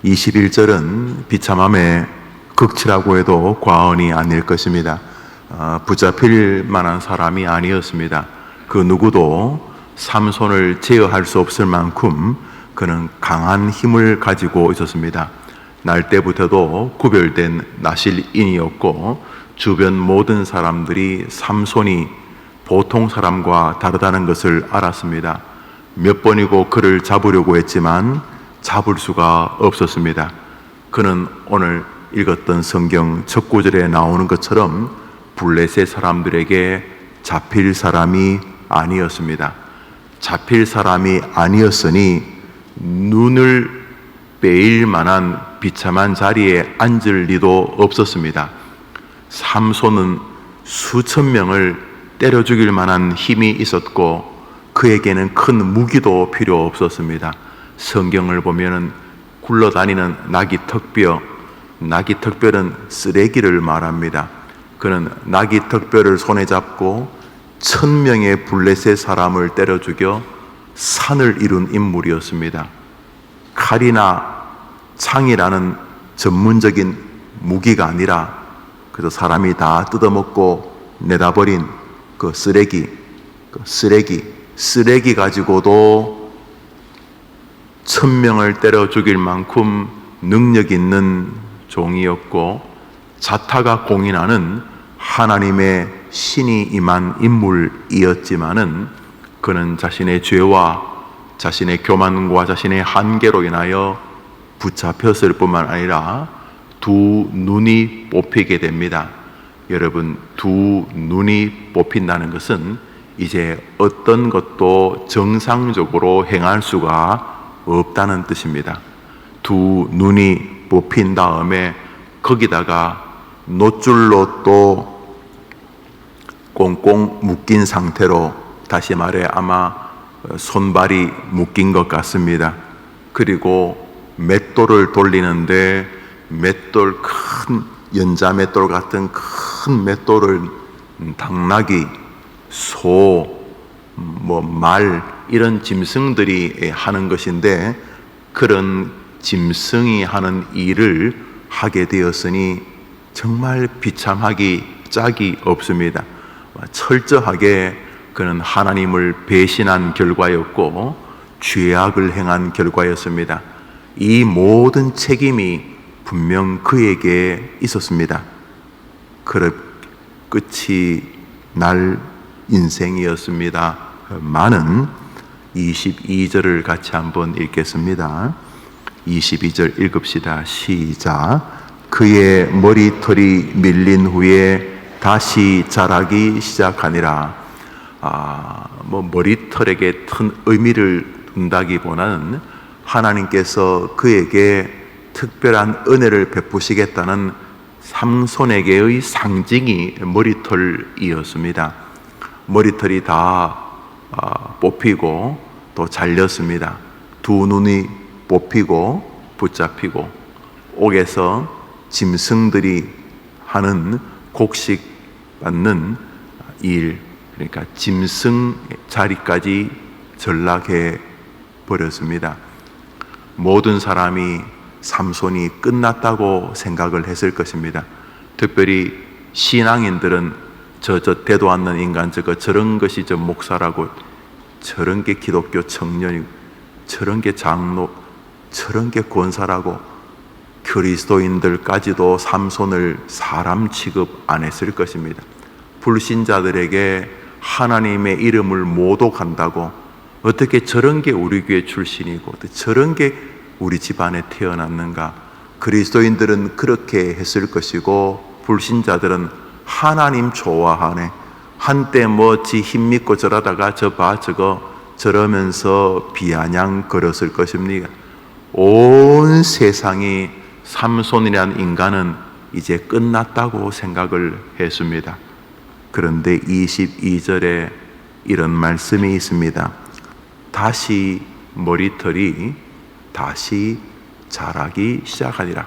21절은 비참함의 극치라고 해도 과언이 아닐 것입니다. 붙잡힐 만한 사람이 아니었습니다. 그 누구도 삼손을 제어할 수 없을 만큼 그는 강한 힘을 가지고 있었습니다. 날 때부터도 구별된 나실인이었고 주변 모든 사람들이 삼손이 보통 사람과 다르다는 것을 알았습니다. 몇 번이고 그를 잡으려고 했지만 잡을 수가 없었습니다. 그는 오늘 읽었던 성경 첫 구절에 나오는 것처럼 블레셋 사람들에게 잡힐 사람이 아니었습니다. 잡힐 사람이 아니었으니 눈을 빼일 만한 비참한 자리에 앉을 리도 없었습니다. 삼손은 수천 명을 때려 죽일 만한 힘이 있었고 그에게는 큰 무기도 필요 없었습니다. 성경을 보면은 굴러다니는 나귀턱뼈는 쓰레기를 말합니다. 그는 나귀턱뼈를 손에 잡고 1000명의 블레셋 사람을 때려 죽여 산을 이룬 인물이었습니다. 칼이나 창이라는 전문적인 무기가 아니라 그래서 사람이 다 뜯어먹고 내다버린 그 쓰레기 가지고도 1000명을 때려 죽일 만큼 능력 있는 종이었고 자타가 공인하는 하나님의 신이 임한 인물이었지만은 그는 자신의 죄와 자신의 교만과 자신의 한계로 인하여 붙잡혔을 뿐만 아니라 두 눈이 뽑히게 됩니다. 여러분, 두 눈이 뽑힌다는 것은 이제 어떤 것도 정상적으로 행할 수가 없다는 뜻입니다. 두 눈이 뽑힌 다음에 거기다가 노줄로 또 꽁꽁 묶인 상태로, 다시 말해 아마 손발이 묶인 것 같습니다. 그리고 맷돌을 돌리는데 큰 연자 맷돌 같은 큰 맷돌을 당나귀, 소, 말 이런 짐승들이 하는 것인데 그런 짐승이 하는 일을 하게 되었으니 정말 비참하기 짝이 없습니다. 철저하게 그는 하나님을 배신한 결과였고 죄악을 행한 결과였습니다. 이 모든 책임이 분명 그에게 있었습니다. 끝이 날 인생이었습니다. 많은 22절을 같이 한번 읽겠습니다. 22절 읽읍시다. 시작. 그의 머리털이 밀린 후에 다시 자라기 시작하니라. 머리털에게 큰 의미를 둔다기보다는 하나님께서 그에게 특별한 은혜를 베푸시겠다는 삼손에게의 상징이 머리털이었습니다. 머리털이 다 뽑히고 또 잘렸습니다. 두 눈이 뽑히고 붙잡히고 옥에서 짐승들이 하는 곡식 받는 일, 그러니까 짐승 자리까지 전락해 버렸습니다. 모든 사람이 삼손이 끝났다고 생각을 했을 것입니다. 특별히 신앙인들은 저 대도 않는 인간, 저런 것이 저 목사라고, 저런 게 기독교 청년이고, 저런 게 장로, 저런 게 권사라고, 그리스도인들까지도 삼손을 사람 취급 안 했을 것입니다. 불신자들에게 하나님의 이름을 모독한다고, 어떻게 저런 게 우리 교회 출신이고 저런 게 우리 집안에 태어났는가. 그리스도인들은 그렇게 했을 것이고 불신자들은 하나님 좋아하네, 한때 지 힘 믿고 저러다가 저러면서 비아냥거렸을 것입니다. 온 세상이 삼손이라는 인간은 이제 끝났다고 생각을 했습니다. 그런데 22절에 이런 말씀이 있습니다. 다시 머리털이 다시 자라기 시작하니라.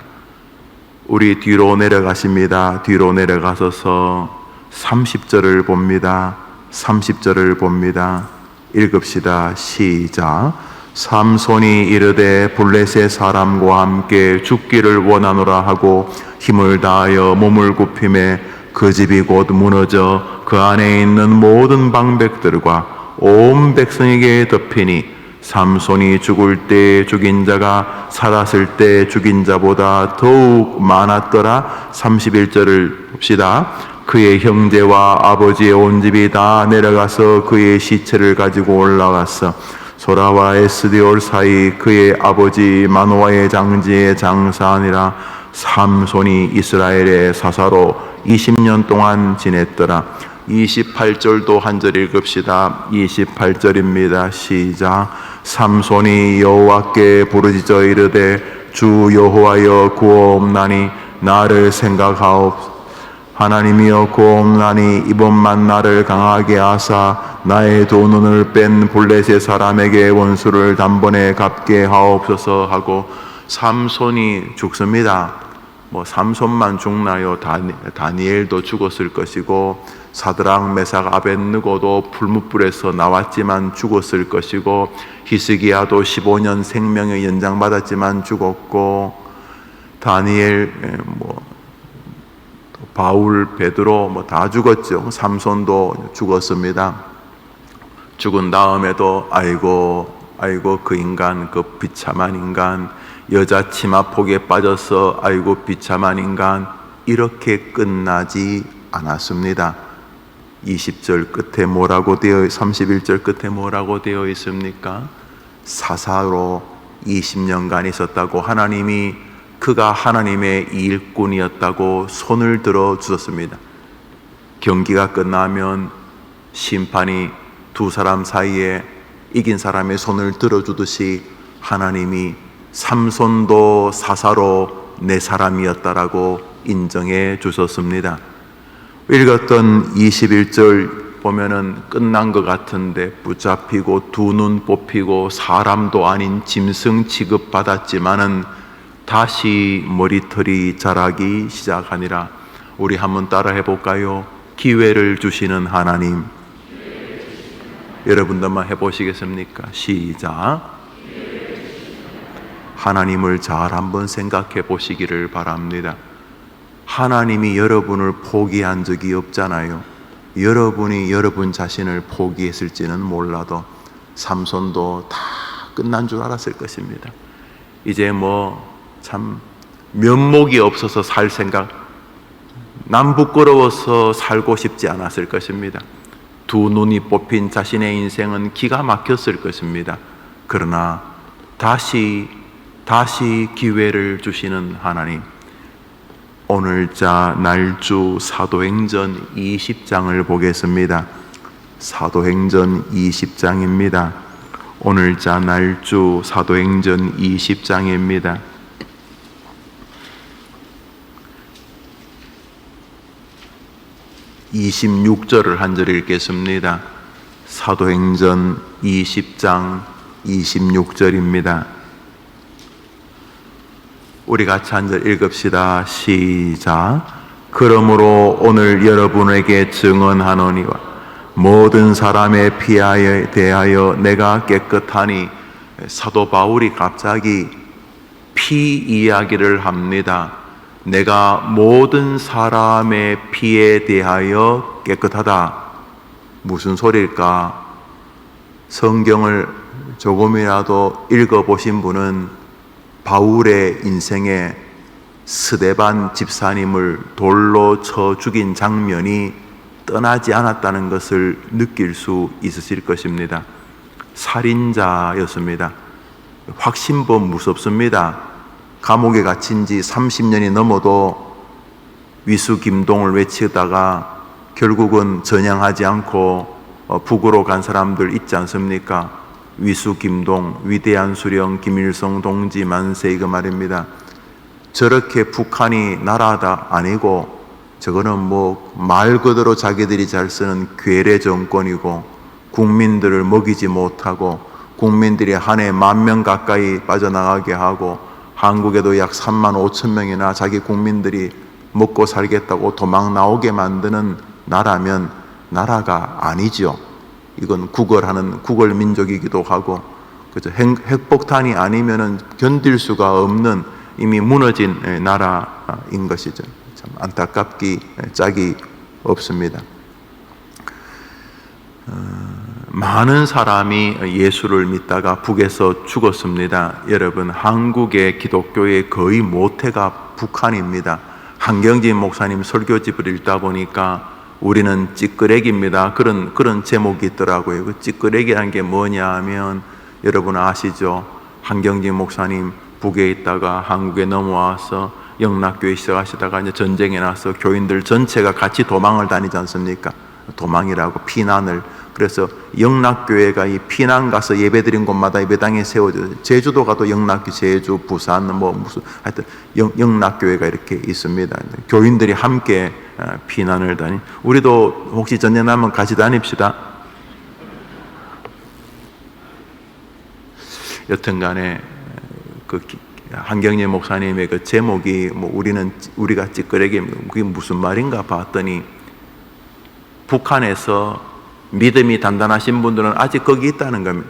우리 뒤로 내려가십니다. 뒤로 내려가셔서 30절을 봅니다. 30절을 봅니다. 읽읍시다. 시작. 삼손이 이르되 블레셋 사람과 함께 죽기를 원하노라 하고 힘을 다하여 몸을 굽히매 그 집이 곧 무너져 그 안에 있는 모든 방백들과 온 백성에게 덮이니 삼손이 죽을 때 죽인 자가 살았을 때 죽인 자보다 더욱 많았더라. 31절을 봅시다. 그의 형제와 아버지의 온 집이 다 내려가서 그의 시체를 가지고 올라갔어. 소라와 에스디올 사이 그의 아버지 마노아의 장지에 장사하니라. 삼손이 이스라엘의 사사로 20년 동안 지냈더라. 28절도 한 절 읽읍시다. 28절입니다. 시작. 삼손이 여호와께 부르짖어 이르되 주 여호와여 구하옵나니 나를 생각하옵소서. 하나님이여 구하옵나니 이번만 나를 강하게 하사 나의 두 눈을 뺀 블레셋 사람에게 원수를 단번에 갚게 하옵소서 하고 삼손이 죽습니다. 삼손만 죽나요? 다니엘도 죽었을 것이고 사드락 메삭 아벳느고도 불뭇불에서 나왔지만 죽었을 것이고 히스기야도 15년 생명을 연장받았지만 죽었고 다니엘 바울, 베드로 다 죽었죠. 삼손도 죽었습니다. 죽은 다음에도 아이고 그 인간, 그 비참한 인간, 여자 치마폭에 빠져서 아이고 비참한 인간, 이렇게 끝나지 않았습니다. 20절 끝에 뭐라고 31절 끝에 뭐라고 되어 있습니까? 사사로 20년간 있었다고 하나님이 그가 하나님의 일꾼이었다고 손을 들어 주셨습니다. 경기가 끝나면 심판이 두 사람 사이에 이긴 사람의 손을 들어주듯이 하나님이 삼손도 사사로 내 사람이었다라고 인정해 주셨습니다. 읽었던 21절 보면은 끝난 것 같은데 붙잡히고 두 눈 뽑히고 사람도 아닌 짐승 취급받았지만은 다시 머리털이 자라기 시작하니라. 우리 한번 따라 해볼까요? 기회를 주시는 하나님. 여러분들만 해보시겠습니까? 시작. 하나님을 잘 한번 생각해 보시기를 바랍니다. 하나님이 여러분을 포기한 적이 없잖아요. 여러분이 여러분 자신을 포기했을지는 몰라도 삼손도 다 끝난 줄 알았을 것입니다. 이제 참 면목이 없어서 살 생각, 남 부끄러워서 살고 싶지 않았을 것입니다. 두 눈이 뽑힌 자신의 인생은 기가 막혔을 것입니다. 그러나 다시 기회를 주시는 하나님, 오늘자 날주 사도행전 20장을 보겠습니다. 사도행전 20장입니다. 오늘자 날주 사도행전 20장입니다. 26절을 한 절 읽겠습니다. 사도행전 20장 26절입니다. 우리 같이 한 절 읽읍시다. 시작. 그러므로 오늘 여러분에게 증언하노니와 모든 사람의 피에 대하여 내가 깨끗하니. 사도 바울이 갑자기 피 이야기를 합니다. 내가 모든 사람의 피에 대하여 깨끗하다. 무슨 소리일까? 성경을 조금이라도 읽어보신 분은 바울의 인생에 스데반 집사님을 돌로 쳐 죽인 장면이 떠나지 않았다는 것을 느낄 수 있으실 것입니다. 살인자였습니다. 확신범 무섭습니다. 감옥에 갇힌 지 30년이 넘어도 위수김동을 외치다가 결국은 전향하지 않고 북으로 간 사람들 있지 않습니까? 위수김동, 위대한 수령 김일성 동지 만세, 이거 말입니다. 저렇게 북한이 나라가 아니고 저거는 말 그대로 자기들이 잘 쓰는 괴뢰 정권이고 국민들을 먹이지 못하고 국민들이 한 해 10,000명 가까이 빠져나가게 하고 한국에도 약 35,000명이나 자기 국민들이 먹고 살겠다고 도망 나오게 만드는 나라면 나라가 아니죠. 이건 구걸하는 구걸 민족이기도 하고 그죠? 핵폭탄이 아니면은 견딜 수가 없는 이미 무너진 나라인 것이죠. 참 안타깝기 짝이 없습니다. 많은 사람이 예수를 믿다가 북에서 죽었습니다. 여러분, 한국의 기독교의 거의 모태가 북한입니다. 한경진 목사님 설교집을 읽다 보니까 우리는 찌끄레기입니다. 그런 제목이 있더라고요. 그 찌끄레기라는 게 뭐냐 하면 여러분 아시죠? 한경진 목사님 북에 있다가 한국에 넘어와서 영락교회 시작하시다가 이제 전쟁에 나서 교인들 전체가 같이 도망을 다니지 않습니까? 도망이라고 피난을. 그래서 영락교회가 이 피난 가서 예배드린 곳마다 예배당에 세워져. 제주도 가도 영락교, 제주, 부산 뭐 무슨 하여튼 영락교회가 이렇게 있습니다. 교인들이 함께 피난을 다니. 우리도 혹시 전쟁 나면 같이 다닙시다. 여튼간에 그 한경재 목사님의 그 제목이 뭐 우리가 찌끄레기입니다. 그게 무슨 말인가 봤더니 북한에서 믿음이 단단하신 분들은 아직 거기 있다는 겁니다.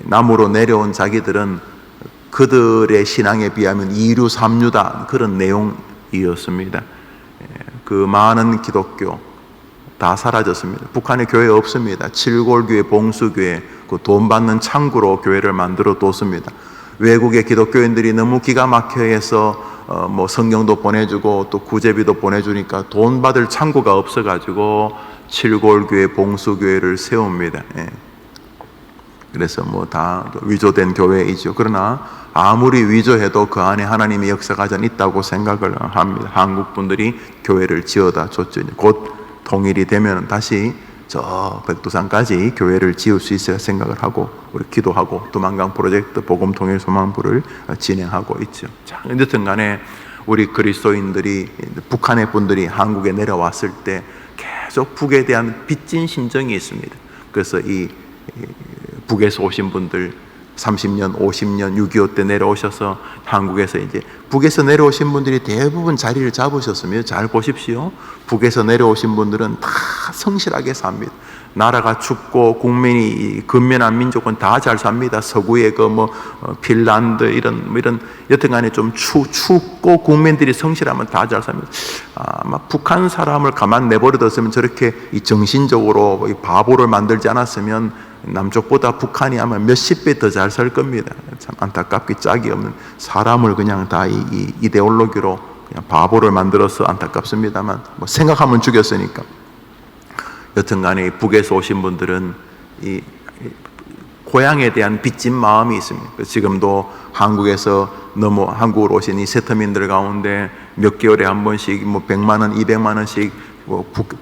남으로 내려온 자기들은 그들의 신앙에 비하면 2류, 3류다. 그런 내용이었습니다. 그 많은 기독교 다 사라졌습니다. 북한에 교회 없습니다. 칠골교회, 봉수교회, 그 돈 받는 창구로 교회를 만들어 뒀습니다. 외국의 기독교인들이 너무 기가 막혀해서 뭐 성경도 보내주고 또 구제비도 보내주니까 돈 받을 창구가 없어가지고 칠골교회, 봉수교회를 세웁니다. 그래서 뭐 다 위조된 교회이죠. 그러나 아무리 위조해도 그 안에 하나님의 역사가 전 있다고 생각을 합니다. 한국 분들이 교회를 지어다 줬죠. 곧 통일이 되면 다시 저 백두산까지 교회를 지을 수 있을 생각을 하고 우리 기도하고 두만강 프로젝트 복음통일소망부를 진행하고 있죠. 자, 어쨌든 간에 우리 그리스도인들이 북한의 분들이 한국에 내려왔을 때 계속 북에 대한 빚진 심정이 있습니다. 그래서 이 북에서 오신 분들 30년, 50년, 6.25 때 내려오셔서 한국에서 이제 북에서 내려오신 분들이 대부분 자리를 잡으셨으며 잘 보십시오. 북에서 내려오신 분들은 다 성실하게 삽니다. 나라가 춥고 국민이 근면한 민족은 다 잘 삽니다. 서구의 그 뭐 핀란드 이런 여튼간에 좀 춥고 국민들이 성실하면 다 잘 삽니다. 아마 북한 사람을 가만 내버려뒀으면 저렇게 이 정신적으로 이 바보를 만들지 않았으면 남쪽보다 북한이 아마 몇십 배 더 잘 살 겁니다. 참 안타깝기 짝이 없는 사람을 그냥 다 이 이데올로기로 그냥 바보를 만들어서 안타깝습니다만 뭐 생각하면 죽였으니까. 여튼간에 북에서 오신 분들은 이 고향에 대한 빚진 마음이 있습니다. 지금도 한국에서 한국으로 오신 이 세터민들 가운데 몇 개월에 한 번씩 뭐 100만 원, 200만 원씩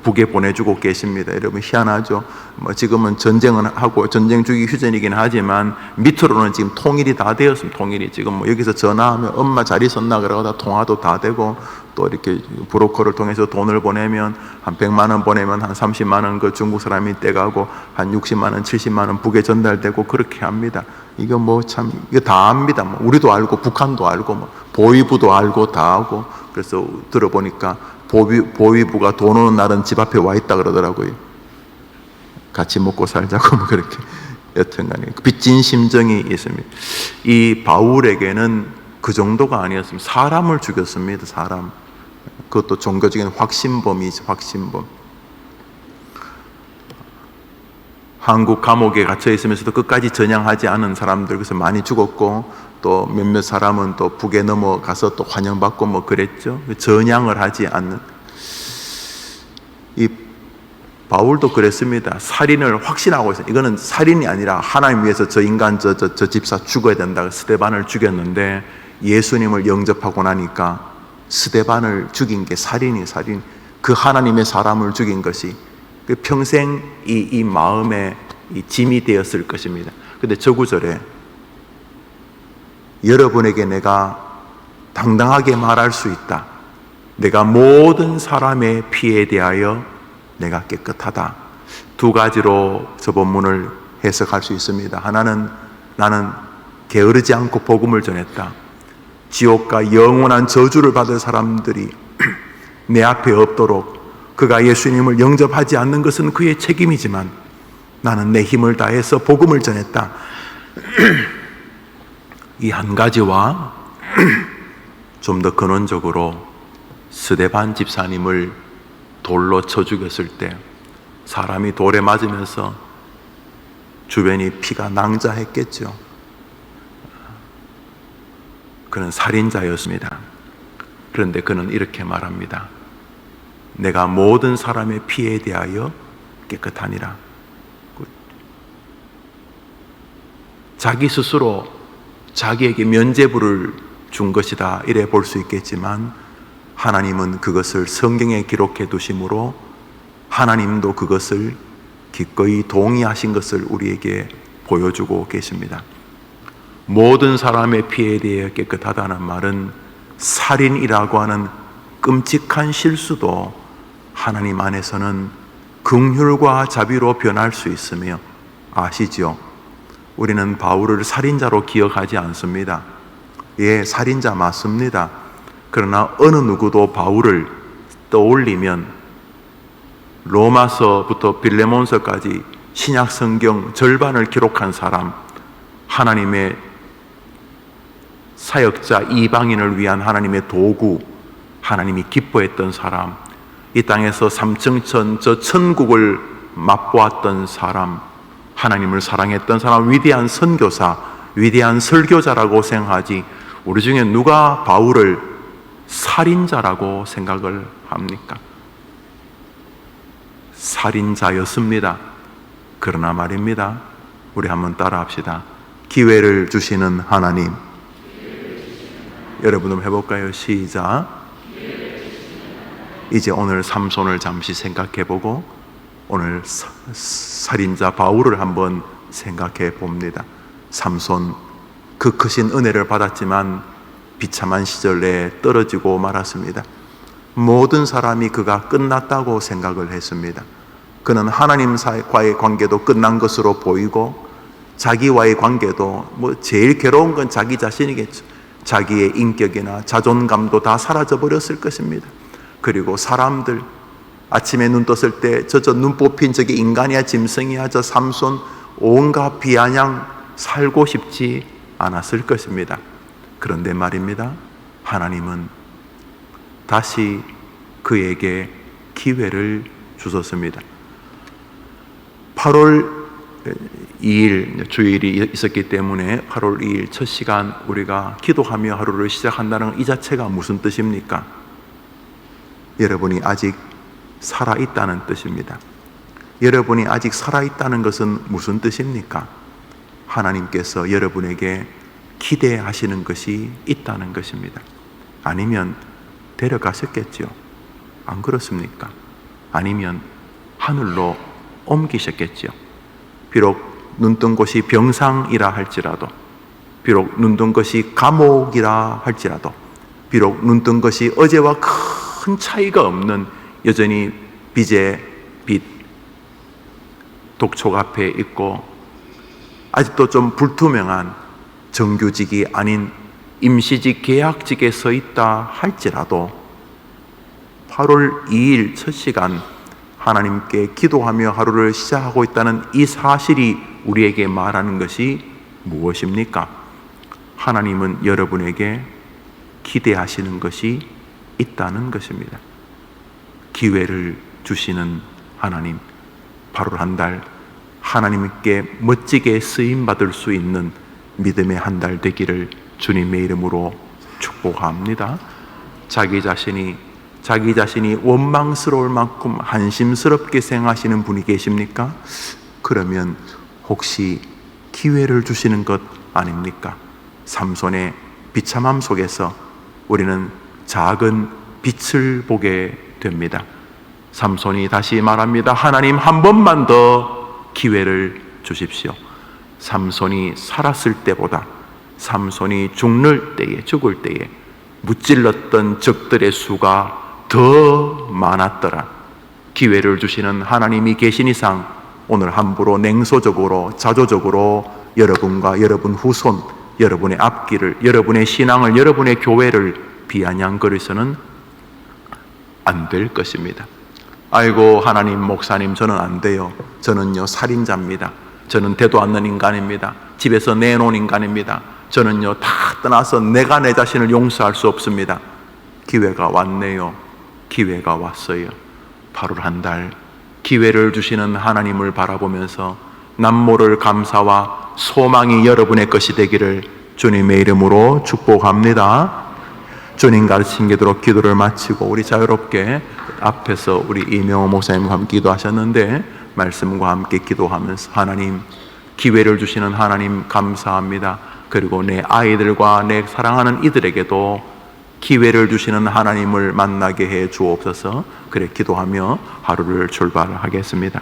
북에 보내주고 계십니다. 여러분 희한하죠. 뭐 지금은 전쟁은 하고 전쟁 주기 휴전이긴 하지만 밑으로는 지금 통일이 다 되었습니다. 통일이 지금 뭐 여기서 전화하면 엄마 잘 있었나 그러고 다 통화도 다 되고 또 이렇게 브로커를 통해서 돈을 보내면 한 100만 원 보내면 한 30만 원 그 중국 사람이 떼가고 한 60만 원, 70만 원 북에 전달되고 그렇게 합니다. 이거 뭐 참 이거 다 압니다. 뭐 우리도 알고 북한도 알고 뭐 보위부도 알고 다 하고 그래서 들어보니까 보위부가 돈 오는 날은 집 앞에 와 있다 그러더라고요. 같이 먹고 살자고 뭐 그렇게. 여튼간에 빚진 심정이 있습니다. 이 바울에게는 그 정도가 아니었습니다. 사람을 죽였습니다. 사람. 그것도 종교적인 확신범이죠. 확신범. 한국 감옥에 갇혀 있으면서도 끝까지 전향하지 않은 사람들 그래서 많이 죽었고 또 몇몇 사람은 또 북에 넘어가서 또 환영받고 뭐 그랬죠. 전향을 하지 않는. 이 바울도 그랬습니다. 살인을 확신하고 있어요. 이거는 살인이 아니라 하나님 위해서 저 인간 저 집사 죽어야 된다. 스데반을 죽였는데 예수님을 영접하고 나니까 스데반을 죽인 게 살인. 그 하나님의 사람을 죽인 것이 그 평생 이 마음에 이 짐이 되었을 것입니다. 근데 저 구절에 여러분에게 내가 당당하게 말할 수 있다. 내가 모든 사람의 피에 대하여 내가 깨끗하다. 두 가지로 저 본문을 해석할 수 있습니다. 하나는 나는 게으르지 않고 복음을 전했다. 지옥과 영원한 저주를 받을 사람들이 내 앞에 없도록 그가 예수님을 영접하지 않는 것은 그의 책임이지만 나는 내 힘을 다해서 복음을 전했다. 이 한 가지와 좀 더 근원적으로 스데반 집사님을 돌로 쳐 죽였을 때 사람이 돌에 맞으면서 주변이 피가 낭자했겠죠. 그는 살인자였습니다. 그런데 그는 이렇게 말합니다. 내가 모든 사람의 피에 대하여 깨끗하니라. 자기 스스로 자기에게 면죄부를 준 것이다 이래 볼 수 있겠지만, 하나님은 그것을 성경에 기록해 두심으로 하나님도 그것을 기꺼이 동의하신 것을 우리에게 보여주고 계십니다. 모든 사람의 피에 대해 깨끗하다는 말은 살인이라고 하는 끔찍한 실수도 하나님 안에서는 긍휼과 자비로 변할 수 있으며, 아시죠? 우리는 바울을 살인자로 기억하지 않습니다. 예, 살인자 맞습니다. 그러나 어느 누구도 바울을 떠올리면 로마서부터 빌레몬서까지 신약 성경 절반을 기록한 사람, 하나님의 사역자 이방인을 위한 하나님의 도구, 하나님이 기뻐했던 사람, 이 땅에서 삼층천 저 천국을 맛보았던 사람, 하나님을 사랑했던 사람, 위대한 선교사, 위대한 설교자라고 생각하지, 우리 중에 누가 바울을 살인자라고 생각을 합니까? 살인자였습니다. 그러나 말입니다, 우리 한번 따라합시다. 기회를 주시는 하나님. 여러분 한번 해볼까요? 시작. 이제 오늘 삼손을 잠시 생각해보고 오늘 살인자 바울을 한번 생각해 봅니다. 삼손, 그 크신 은혜를 받았지만 비참한 시절에 떨어지고 말았습니다. 모든 사람이 그가 끝났다고 생각을 했습니다. 그는 하나님과의 관계도 끝난 것으로 보이고, 자기와의 관계도 제일 괴로운 건 자기 자신이겠죠. 자기의 인격이나 자존감도 다 사라져 버렸을 것입니다. 그리고 사람들, 아침에 눈 떴을 때 저 눈 뽑힌 저게 인간이야 짐승이야 저 삼손, 온갖 비아냥 살고 싶지 않았을 것입니다. 그런데 말입니다, 하나님은 다시 그에게 기회를 주셨습니다. 8월 2일 주일이 있었기 때문에 8월 2일 첫 시간 우리가 기도하며 하루를 시작한다는 이 자체가 무슨 뜻입니까? 여러분이 아직 살아있다는 뜻입니다. 여러분이 아직 살아있다는 것은 무슨 뜻입니까? 하나님께서 여러분에게 기대하시는 것이 있다는 것입니다. 아니면 데려가셨겠죠. 안 그렇습니까? 아니면 하늘로 옮기셨겠죠. 비록 눈뜬 곳이 병상이라 할지라도, 비록 눈뜬 것이 감옥이라 할지라도, 비록 눈뜬 것이 어제와 큰 차이가 없는 여전히 빚에 빚, 독촉 앞에 있고 아직도 좀 불투명한 정규직이 아닌 임시직, 계약직에 서 있다 할지라도 8월 2일 첫 시간 하나님께 기도하며 하루를 시작하고 있다는 이 사실이 우리에게 말하는 것이 무엇입니까? 하나님은 여러분에게 기대하시는 것이 있다는 것입니다. 기회를 주시는 하나님, 8월 한 달 하나님께 멋지게 쓰임받을 수 있는 믿음의 한 달 되기를 주님의 이름으로 축복합니다. 자기 자신이 원망스러울 만큼 한심스럽게 생각하시는 분이 계십니까? 그러면 혹시 기회를 주시는 것 아닙니까? 삼손의 비참함 속에서 우리는 작은 빛을 보게 됩니다. 삼손이 다시 말합니다. 하나님, 한 번만 더 기회를 주십시오. 삼손이 살았을 때보다 삼손이 죽을 때에 무찔렀던 적들의 수가 더 많았더라. 기회를 주시는 하나님이 계신 이상 오늘 함부로 냉소적으로 자조적으로 여러분과 여러분 후손, 여러분의 앞길을, 여러분의 신앙을, 여러분의 교회를 비아냥거려서는 안 될 것입니다. 아이고 하나님, 목사님, 저는 안 돼요. 저는요 살인자입니다. 저는 되도 않는 인간입니다. 집에서 내놓은 인간입니다. 저는요 다 떠나서 내가 내 자신을 용서할 수 없습니다. 기회가 왔네요. 기회가 왔어요. 8월 한 달 기회를 주시는 하나님을 바라보면서 남모를 감사와 소망이 여러분의 것이 되기를 주님의 이름으로 축복합니다. 주님 가르친 대로 기도를 마치고 우리 자유롭게 앞에서 우리 이명호 목사님과 함께 기도하셨는데 말씀과 함께 기도하면서 하나님, 기회를 주시는 하나님 감사합니다. 그리고 내 아이들과 내 사랑하는 이들에게도 기회를 주시는 하나님을 만나게 해 주옵소서. 그래 기도하며 하루를 출발하겠습니다.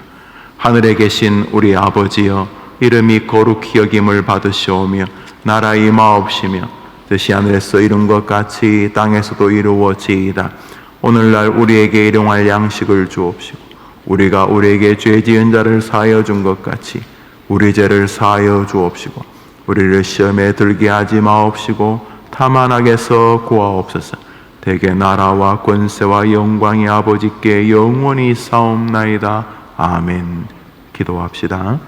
하늘에 계신 우리 아버지여, 이름이 거룩히 여김을 받으시오며 나라 임하옵시며 뜻이 하늘에서 이룬 것 같이 땅에서도 이루어지이다. 오늘날 우리에게 일용할 양식을 주옵시고 우리가 우리에게 죄 지은 자를 사하여 준 것 같이 우리 죄를 사하여 주옵시고 우리를 시험에 들게 하지 마옵시고 다만 악에서 구하옵소서. 대개 나라와 권세와 영광이 아버지께 영원히 있사옵나이다. 아멘. 기도합시다.